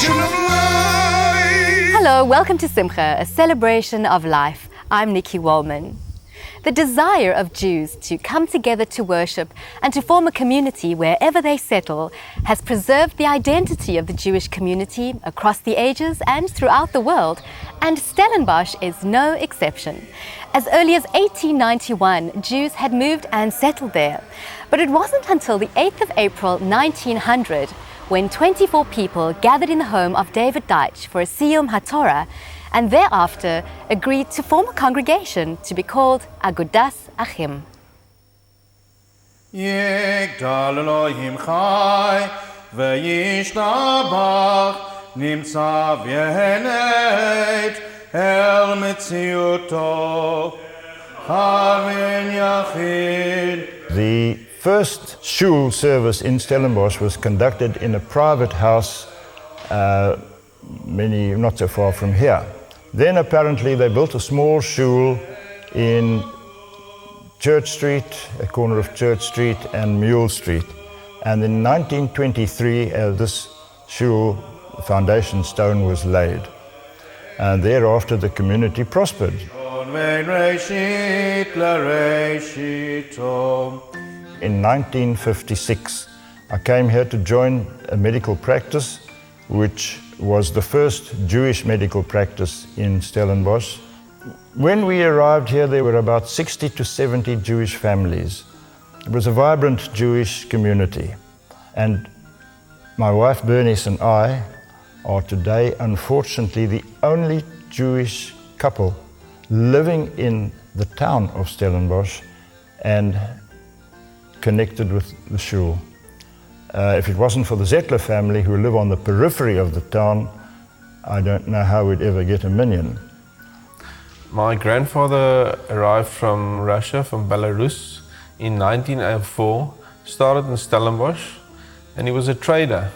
celebration of life. Hello, welcome to Simcha, a celebration of life. I'm Nikki Wallman. The desire of Jews to come together to worship and to form a community wherever they settle has preserved the identity of the Jewish community across the ages and throughout the world, and Stellenbosch is no exception. As early as 1891, Jews had moved and settled there, but it wasn't until the 8th of April 1900 when 24 people gathered in the home of David Deitch for a Siyum HaTorah and thereafter agreed to form a congregation to be called Agudas Achim. Yigdal Elohim Chai v'yishtabach nimtza v'yenet el metziuto Harin Yachid. The first shul service in Stellenbosch was conducted in a private house not so far from here. Then apparently they built a small shul in Church Street, a corner of Church Street and Mule Street. And in 1923, this shul foundation stone was laid. And thereafter the community prospered. In 1956, I came here to join a medical practice, which was the first Jewish medical practice in Stellenbosch. When we arrived here, there were about 60 to 70 Jewish families. It was a vibrant Jewish community. And my wife Bernice and I are today, unfortunately, the only Jewish couple living in the town of Stellenbosch and connected with the shul. If it wasn't for the Zettler family who live on the periphery of the town, I don't know how we'd ever get a minyan. My grandfather arrived from Russia, from Belarus, in 1904, started in Stellenbosch, and he was a trader.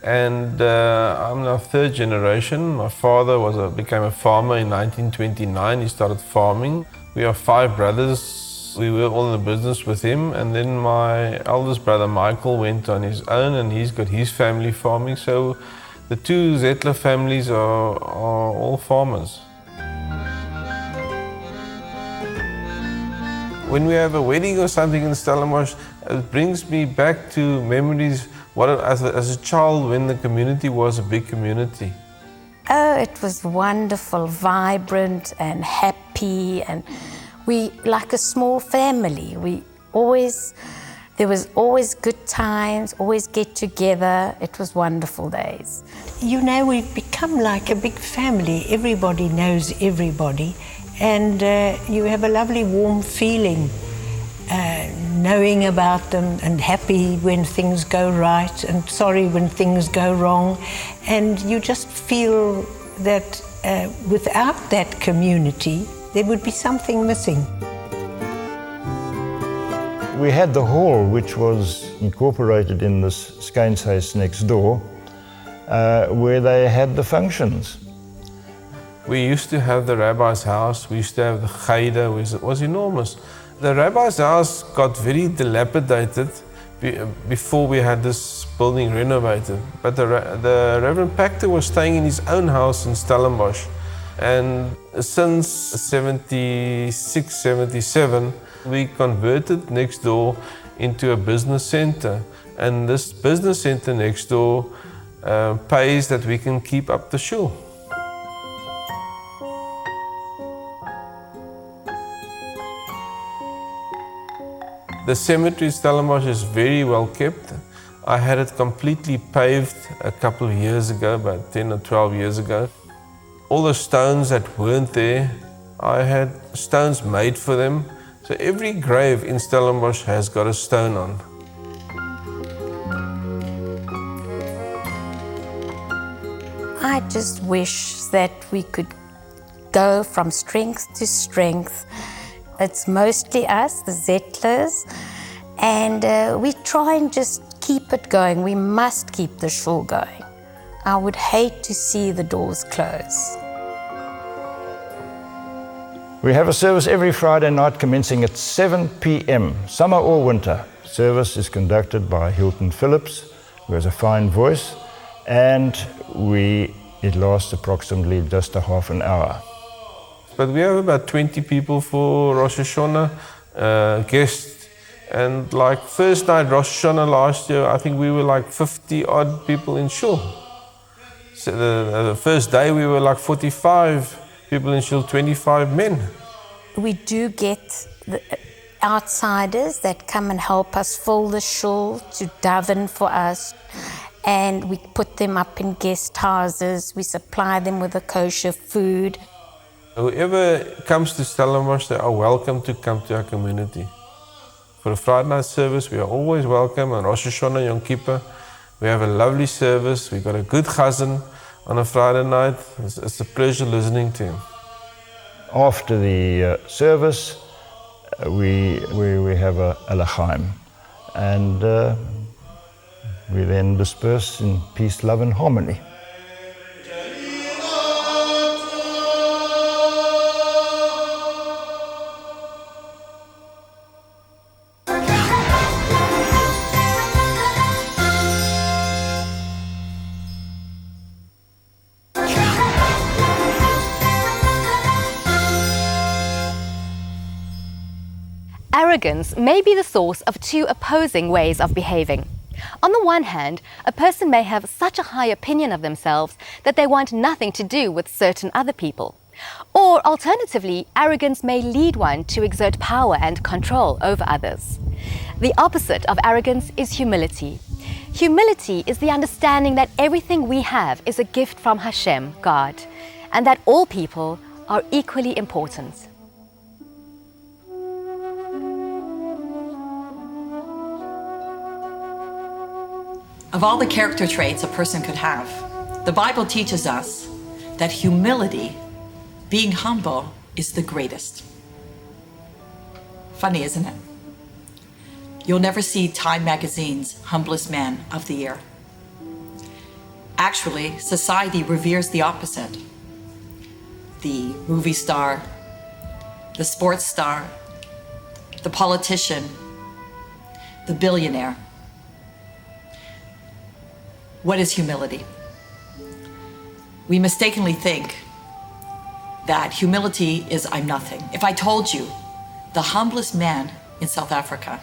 And I'm now third generation. My father became a farmer in 1929. He started farming. We are 5 brothers. We were all in the business with him, and then my eldest brother Michael went on his own, and he's got his family farming. So the 2 Zettler families are all farmers. When we have a wedding or something in Stellenbosch, it brings me back to memories as a child when the community was a big community. Oh, it was wonderful, vibrant and happy, and we like a small family. There was always good times, always get together. It was wonderful days. You know, we've become like a big family. Everybody knows everybody, and you have a lovely warm feeling knowing about them, and happy when things go right and sorry when things go wrong. And you just feel that without that community, there would be something missing. We had the hall, which was incorporated in this Skynshuis next door, where they had the functions. We used to have the rabbi's house. We used to have the cheder, which was enormous. The rabbi's house got very dilapidated before we had this building renovated. But the Reverend Pachter was staying in his own house in Stellenbosch. And since 76, 77, we converted next door into a business center. And this business center next door pays that we can keep up the shul. The cemetery in Stellenbosch is very well kept. I had it completely paved a couple of years ago, about 10 or 12 years ago. All the stones that weren't there, I had stones made for them. So every grave in Stellenbosch has got a stone on. I just wish that we could go from strength to strength. It's mostly us, the Zettlers, and we try and just keep it going. We must keep the shul going. I would hate to see the doors close. We have a service every Friday night commencing at 7 p.m, summer or winter. Service is conducted by Hilton Phillips, who has a fine voice, and it lasts approximately just a half an hour. But we have about 20 people for Rosh Hashanah, guests. And like first night Rosh Hashanah last year, I think we were like 50 odd people in shul. So the first day we were like 45 people in shul, 25 men. We do get the outsiders that come and help us fill the shul to daven for us. And we put them up in guest houses. We supply them with the kosher food. Whoever comes to Stellenbosch, they are welcome to come to our community. For a Friday night service, we are always welcome. On Rosh Hashanah, Yom Kippur, we have a lovely service. We got a good chazan on a Friday night. It's a pleasure listening to him. After the service, we have a l'chaim, and we then disperse in peace, love, and harmony. Arrogance may be the source of two opposing ways of behaving. On the one hand, a person may have such a high opinion of themselves that they want nothing to do with certain other people. Or alternatively, arrogance may lead one to exert power and control over others. The opposite of arrogance is humility. Humility is the understanding that everything we have is a gift from Hashem, God, and that all people are equally important. Of all the character traits a person could have, the Bible teaches us that humility, being humble, is the greatest. Funny, isn't it? You'll never see Time magazine's humblest man of the year. Actually, society reveres the opposite. The movie star, the sports star, the politician, the billionaire. What is humility? We mistakenly think that humility is I'm nothing. If I told you the humblest man in South Africa,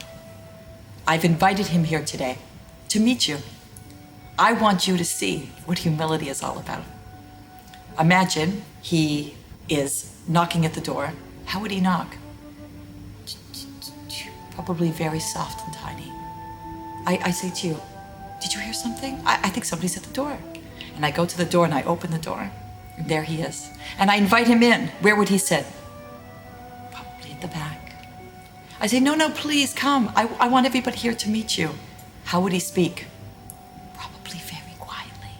I've invited him here today to meet you. I want you to see what humility is all about. Imagine he is knocking at the door. How would he knock? Probably very soft and tiny. I say to you, did you hear something? I think somebody's at the door. And I go to the door and I open the door. And there he is. And I invite him in. Where would he sit? Probably at the back. I say, no, please come. I want everybody here to meet you. How would he speak? Probably very quietly.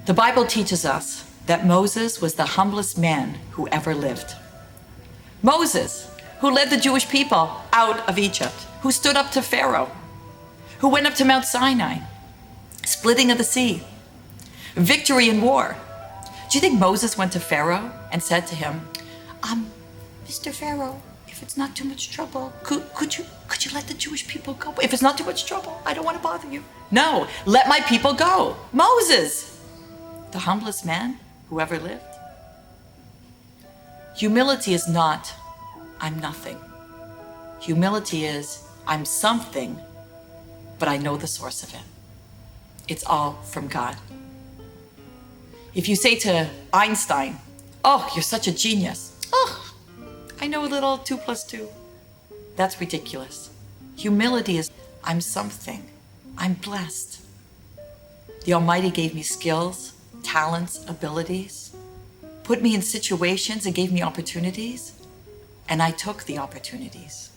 The Bible teaches us that Moses was the humblest man who ever lived. Moses, who led the Jewish people out of Egypt, who stood up to Pharaoh, who went up to Mount Sinai, splitting of the sea, victory in war. Do you think Moses went to Pharaoh and said to him, Mr. Pharaoh, if it's not too much trouble, could you let the Jewish people go? If it's not too much trouble, I don't want to bother you. No, let my people go. Moses, the humblest man who ever lived. Humility is not, I'm nothing. Humility is, I'm something, but I know the source of it. It's all from God. If you say to Einstein, oh, you're such a genius. Oh, I know a little 2 + 2. That's ridiculous. Humility is, I'm something. I'm blessed. The Almighty gave me skills, talents, abilities, put me in situations and gave me opportunities, and I took the opportunities.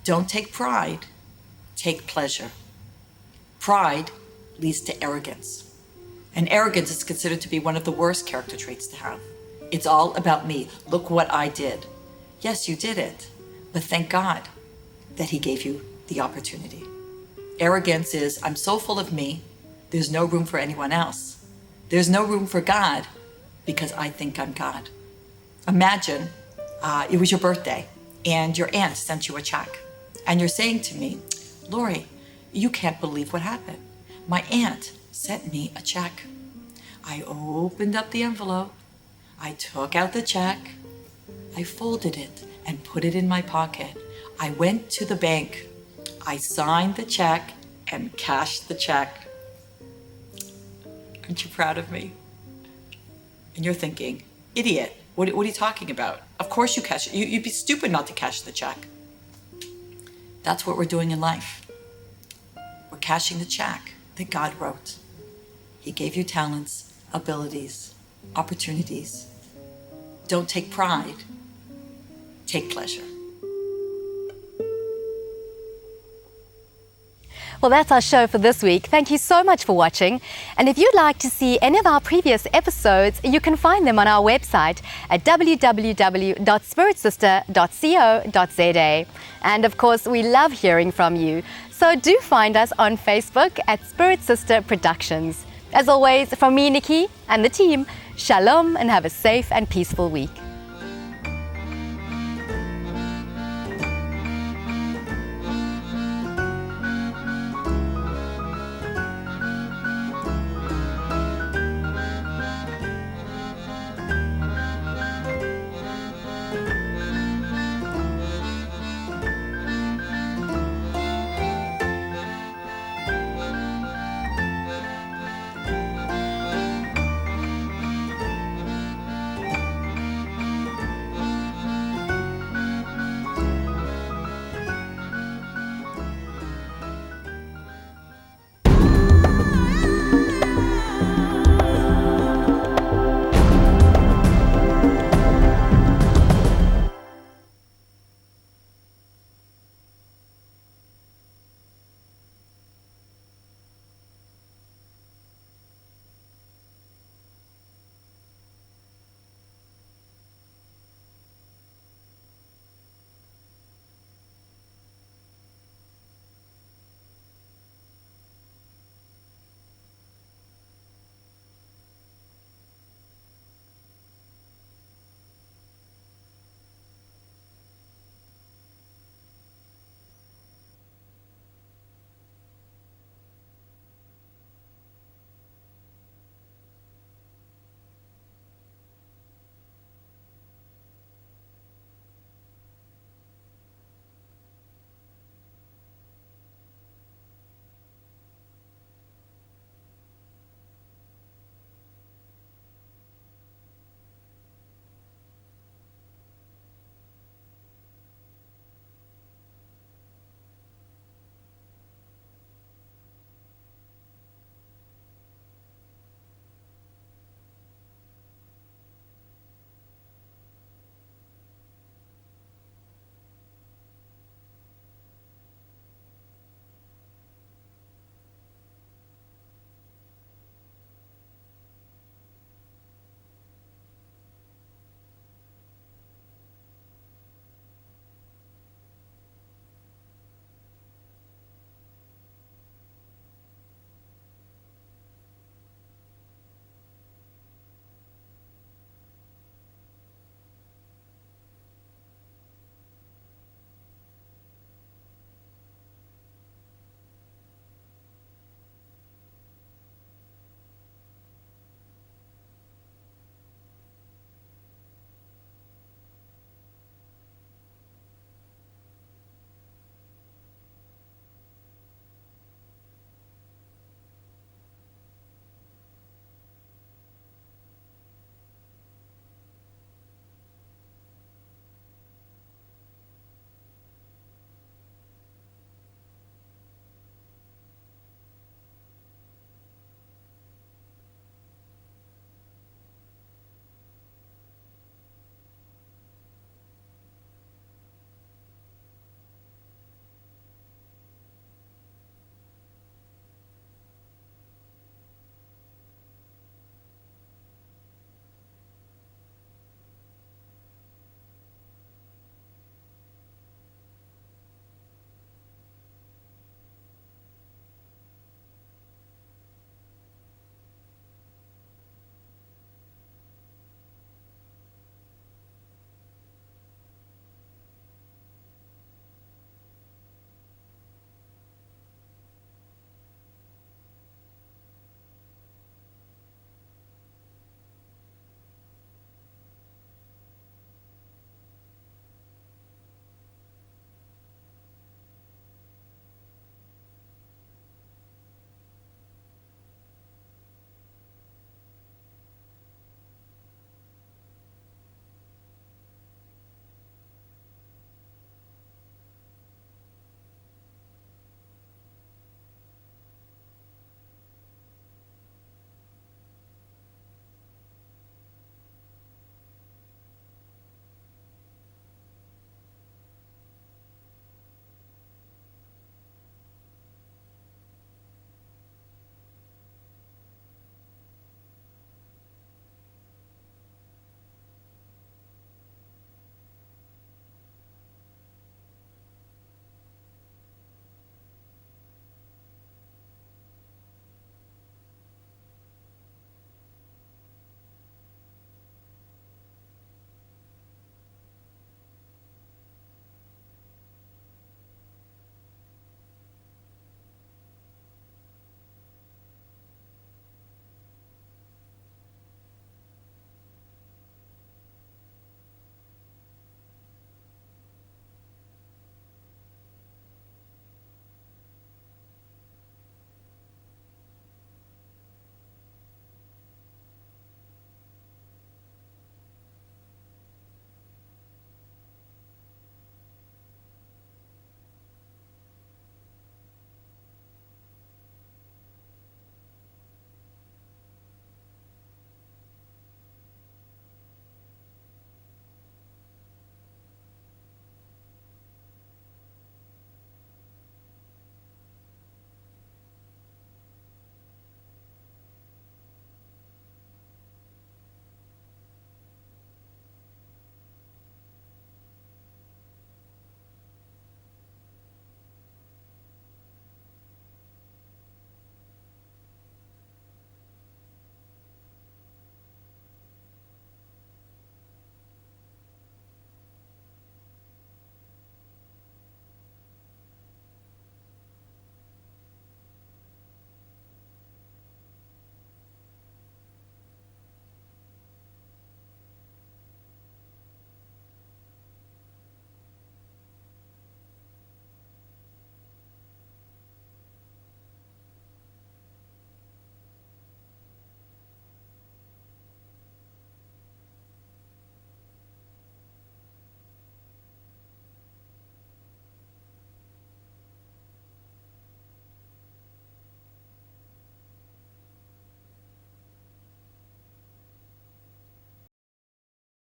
Don't take pride. Take pleasure. Pride leads to arrogance. And arrogance is considered to be one of the worst character traits to have. It's all about me. Look what I did. Yes, you did it, but thank God that He gave you the opportunity. Arrogance is, I'm so full of me, there's no room for anyone else. There's no room for God because I think I'm God. Imagine it was your birthday and your aunt sent you a check and you're saying to me, Lori, you can't believe what happened. My aunt sent me a check. I opened up the envelope. I took out the check. I folded it and put it in my pocket. I went to the bank. I signed the check and cashed the check. Aren't you proud of me? And you're thinking, idiot, what are you talking about? Of course you cash it. You'd be stupid not to cash the check. That's what we're doing in life. We're cashing the check that God wrote. He gave you talents, abilities, opportunities. Don't take pride. Take pleasure. Well, that's our show for this week. Thank you so much for watching. And if you'd like to see any of our previous episodes, you can find them on our website at www.spiritsister.co.za. And of course, we love hearing from you. So do find us on Facebook at Spirit Sister Productions. As always, from me, Nikki, and the team, shalom and have a safe and peaceful week.